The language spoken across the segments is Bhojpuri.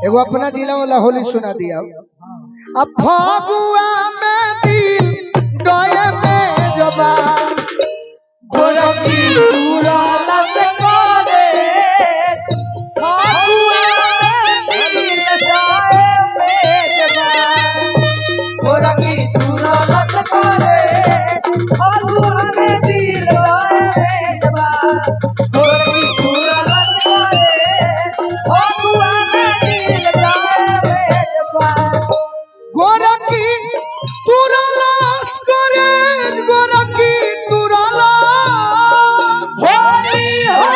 एगो अपना जिला वाला होली सुना दिया। अब फगुआ में दिल डोए में जबा गोरखी उड़ाला से करे फगुआ में दिल जाए मेजबा गोरखी उड़ाला से करे फगुआ में दिल जाए मेजबा गोरखी उड़ाला से करे फगुआ में दिल जाए मेजबा गोरखी तुरलास करे गोरखी तुरलास होली हो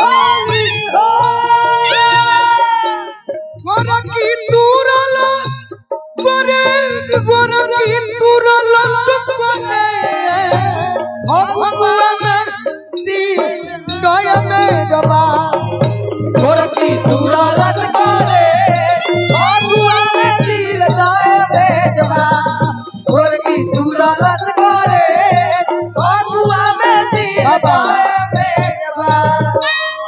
होली हो गोरखी तुरलास करे गोरखी तुरलास करे फगुआ में दिल डोए में जबा गोरखी उड़ाला से करे फगुआ में दिल जाए मेजबा गोरखी उड़ाला से करे फगुआ में दिल जाए मेजबा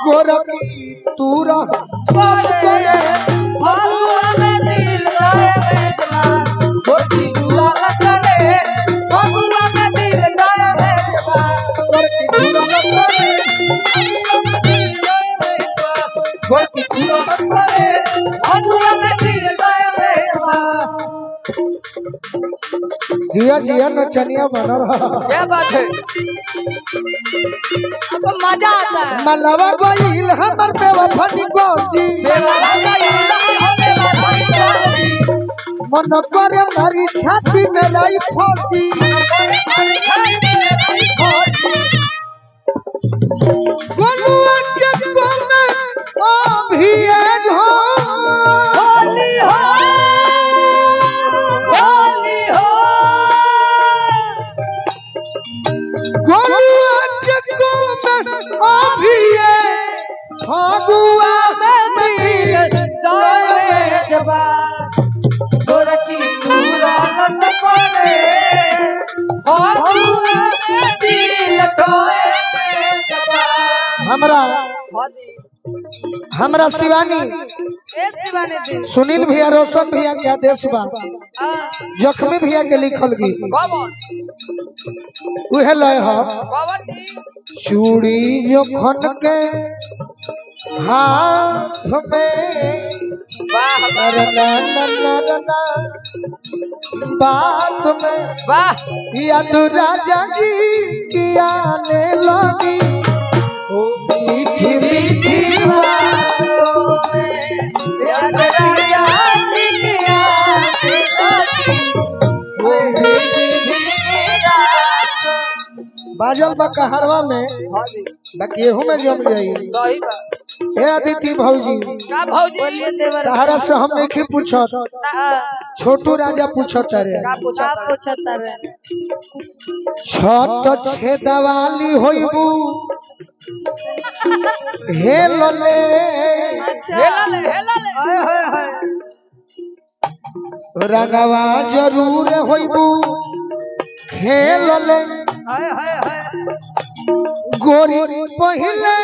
गोरखी तुरलास करे फगुआ में दिल जाए मेजबा गोरखी उड़ाला करे फगुआ में दिल जाए मेजबा गोरखी तुरलास करे गोरखी उड़ाला करे फगुआ में दिल जाए मेजबा जिया जिया नचनिया बना रहा क्या बात है आपको मजा आता है मलवा गोइल हमर बेवफनी गोजी बेवाला का इल्ला हो बेवाला की मन करे मारी छाती में लाई फोटी गोलुआ के कोने अभी हो होली हो होली हो गोलुआ के कोने अभी फगुआ में जबा गोरखी उड़ाला से करे फगुआ में दिल टोए जबा हमरा शिवानी ए शिवानी दी सुनील भैया रोशन भैया के आदेश बा जख्मी भैया के लिखल गीत बाबा उहे लय ह बाबा दी चूड़ी जो खन के हाथ में वाह नरना नरना बात में वाह याद राजा जी की आने लगी ओ मीठी मीठी बातों में याद राजा सिया ओ मीठी मीठी बाजल बा कहरवा में बाकी एहू में जम जाई सही बात हे अदिति भौजी का भौजी बोलिए देवर तहरा से हम नहीं पूछत छोटू राजा पूछत रे का पूछत रे छत छेदवाली होइबू हे लले हेला ले हाय हाय हाय रंगवा जरूर होइबू हे लले हाय हाय हाय गोरी पहिले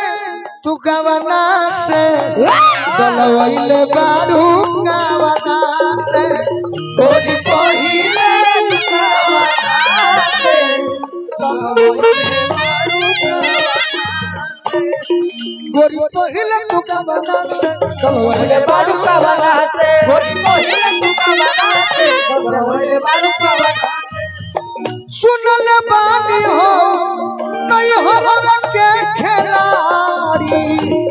तू गवना से गलवैले बारू गवना से गोरी पहिले तू गवना से गलवैले बारू गोरी पहिले तू गवना से गलवैले बारू गवना से गोरी पहिले तू गवना से गलवैले बारू गवना सुनल बानी हो नहीं हो के खिलाड़ी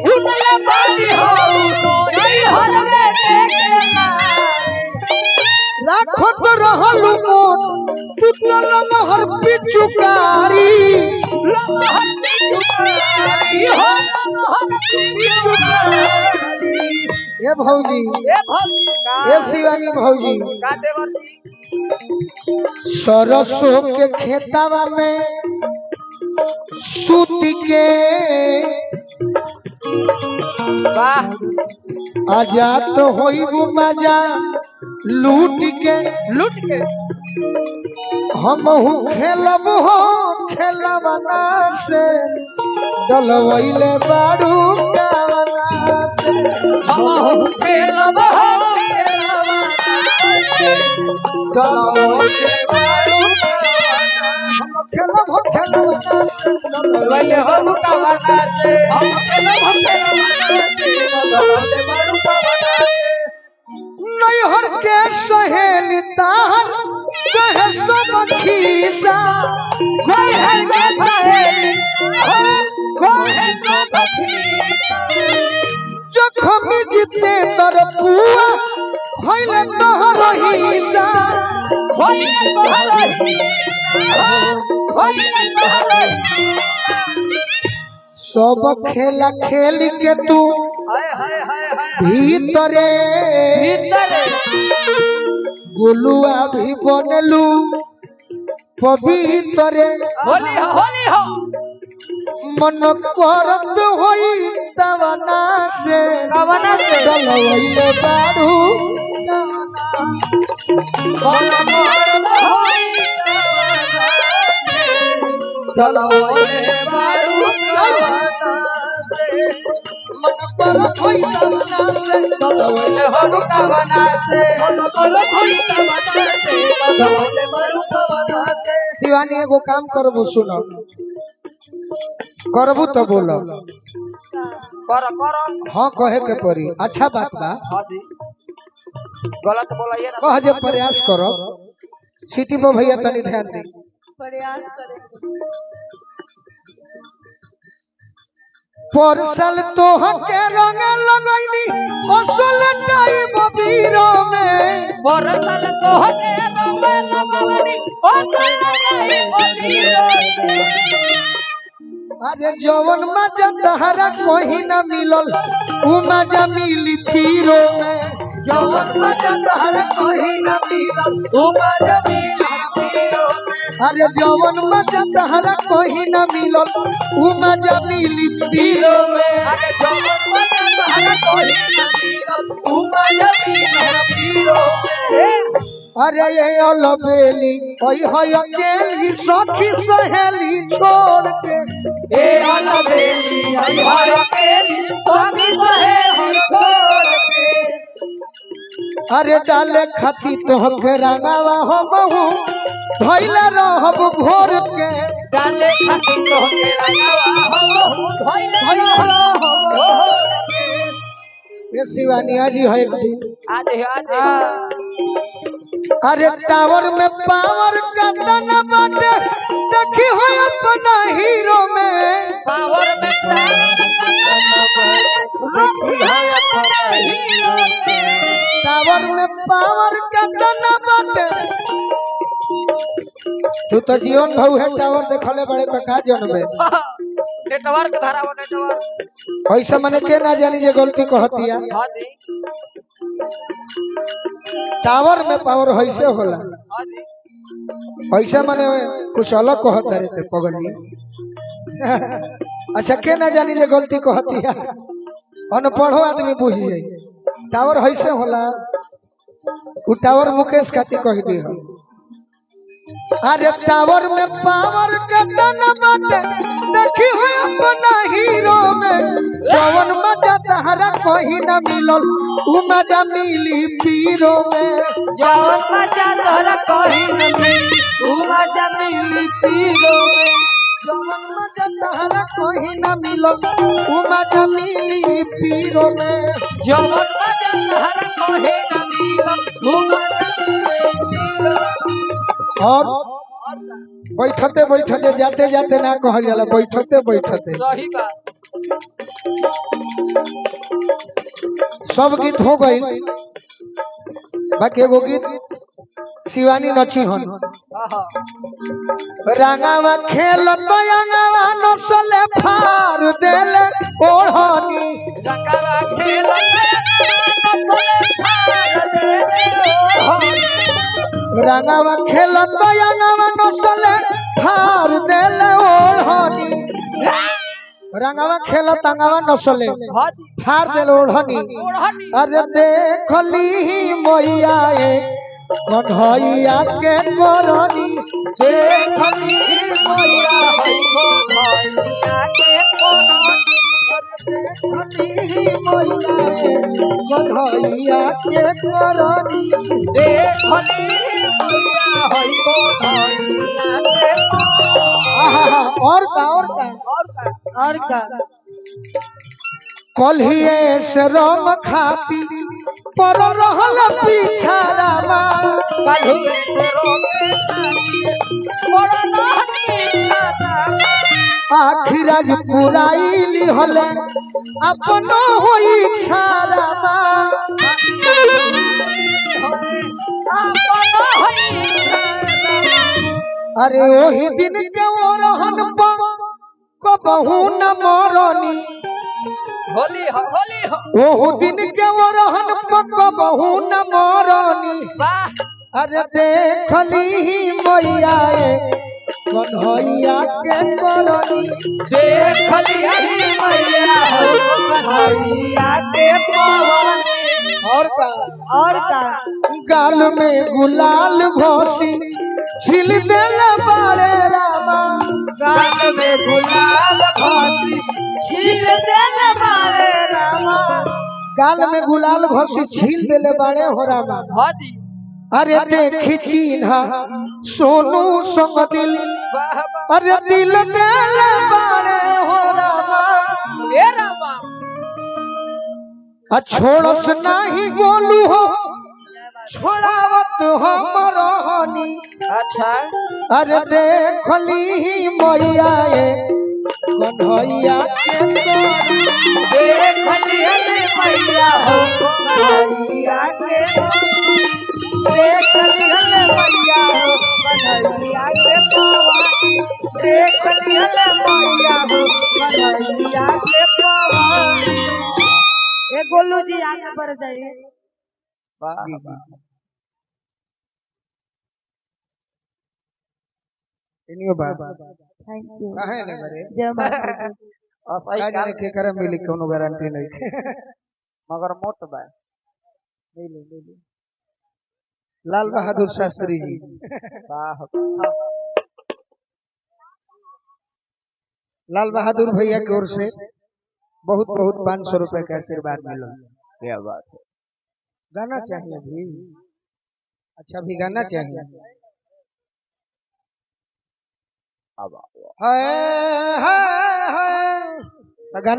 सुनल बानी हो नहीं हो के खिलाड़ी राखो तो रहल मोन पुतल महर पिचुकारी लहर पिचुकारी हो लहर पिचुकारी ए भौजी ए भौजी का ए शिवानी भौजी का देवर जी सरसों के खेतवा में सूती के वाह आजाद होइबू मजा लूट के हमहू खेलब हो खेलवना से डलवैले बारू गावना से हम खेलब हो चलो ओले बारू खेलब हो वैले हो कवना से हम खेलब हो चलो ओले बारू कवना से नैहर के सहेली ताहर कहे सब खीसा नैहर के सहेली कहे सब खीसा जखम जितेंद्र पुआ खैले तोहर हिस्सा होइले तोहर सब खेला खेल के तू भीतरे गोलुआ भी बनलू पवित्रे होली हो मन करत होई तवना से कवना से चलवैले बारू मन करत होई चलो ओले बारू कवना से मन करत होई तवना से ओले हो कवना से ओले होई कवना से ओले बारू कवना से शिवानी एगो काम करबो सुनो करबू तो बोलो कर हाँ कहे के पड़ी अच्छा बात बा हां जी गलत बोलाइए ना कह जे प्रयास करो सिटी पर भैया तनी ध्यान दे प्रयास करें परसल तोह के रंग लगैली असल टाइम बीरो में बरसल तोहके रंग लगवनी ओ सनगई पतिरो अरे जवन मजा तहरा कहीं न मिलल उ मजा मिली पीरो में जवन मजा तहरा कहीं न मिलल तू मजा मिला पीरो अरे जवन मजा तहरा कहीं न मिलल उ मजा मिली पीरो में अरे जवन मजा तहरा कहीं न मिलल तू मजा मिला पीरो अरे ये अलबेली ओई होय अकेली सखी सहेली छोड़ के ए अलबेली आई हर अकेली सभी सहे हर छोड़ के अरे डाले खाती तोहके रंगावा हो बहु धइले रहब भोर के डाले खाती तोहके रंगवा हो धइले हो ये शिवानी जी है आज अरे टावर में पावर का तना बाटे देखी हो अपना हीरो में पावर में टावर में पावर का तना बाटे तू तो जीवन भाऊ है टावर देखले बड़े तो का जनबे नेटवर्क धराव नेटवर्क ऐसा मने के ना जानी जे गलती कहतिया हां जी टावर में पावर ऐसे होला हां जी ऐसा मने कुछ अलग कहता रहते पगली अच्छा के ना जानी जे गलती कहतिया अनपढ़ो आदमी बुझ जाई टावर ऐसे होला उ टावर मुकेश खाती कह दी हो अरे टावर में पावर का तना बाटे देखी हो अपना हीरो में जवन मजा तहरा कहीं न मिलल उ मजा मिली पीरो में जवन मजा तोहरा कहीं न मिली तू मजा मिली पीरो में जवन मजा तहरा कहीं न मिलल उ मजा मिली पीरो में जवन मजा तोहरा कहीं न मिली तू मजा मिली पीरो और बैठते बैठते जाते जाते ना कहल जाला बैठते बैठते सही बात सब गीत हो गई बाकी एगो गीत शिवानी नची हन रंगावा खेलत अंगावा नसले फार देले ओढ़नी रंगावा रंगावा खेलत अंगावा नसले फार देले ओढ़नी रंगावा खेलत अंगावा नसले फार देले ओढ़नी अरे देखली मैया कन्हैया के करनी देखली मैया है कन्हैया के करनी कन्हैया के करनी देखली मैया होई कन्हैया के आहा और का और का कल्हिए से रंग खाती पर रहल पीछा रामा कल्हिए से रोके बड़ा नानी खाता आखिर आज पुराइली हले अपनो होई छारामा अरे ओही दिन के वो रहन कबहू न मरनी होली हो ओहू दिन के वो रहन कबहू न मरनी वाह अरे देखली ही मैया कन्हैया के करनी देखली मैया हो कन्हैया के पवन और का गाल में गुलाल घोसी छिल देला बारे रामा गाल में गुलाल घोसी छील देले बारे रामा गाल में गुलाल घोसी छील देले बारे हो रामा हाजी अरे देखी चिन्हा सोनू संग दिल वाह अरे दिल देले बारे हो रामा ए रामा आ छोड़स नाही गोलू हो छोड़ावत हमर हनी अच्छा अरे देखली ही मैया कन्हैया के देखली मैया हो कन्हैया के देखली मैया हो कन्हैया के पवन देखली मैया हो कन्हैया के पवन ए गोलू जी आगे बढ़ जाइए थैंक यू काहे ने मरे जय माता दी का जाने के करे मिली कोनो गारंटी नहीं मगर मोट बा लाल बहादुर शास्त्री जी वाह लाल बहादुर भैया की ओर से बहुत बहुत 500 रुपए का आशीर्वाद मिला क्या बात है गाना चाहिए भी अच्छा भी गाना चाहिए अब हाय हाय हाय गाना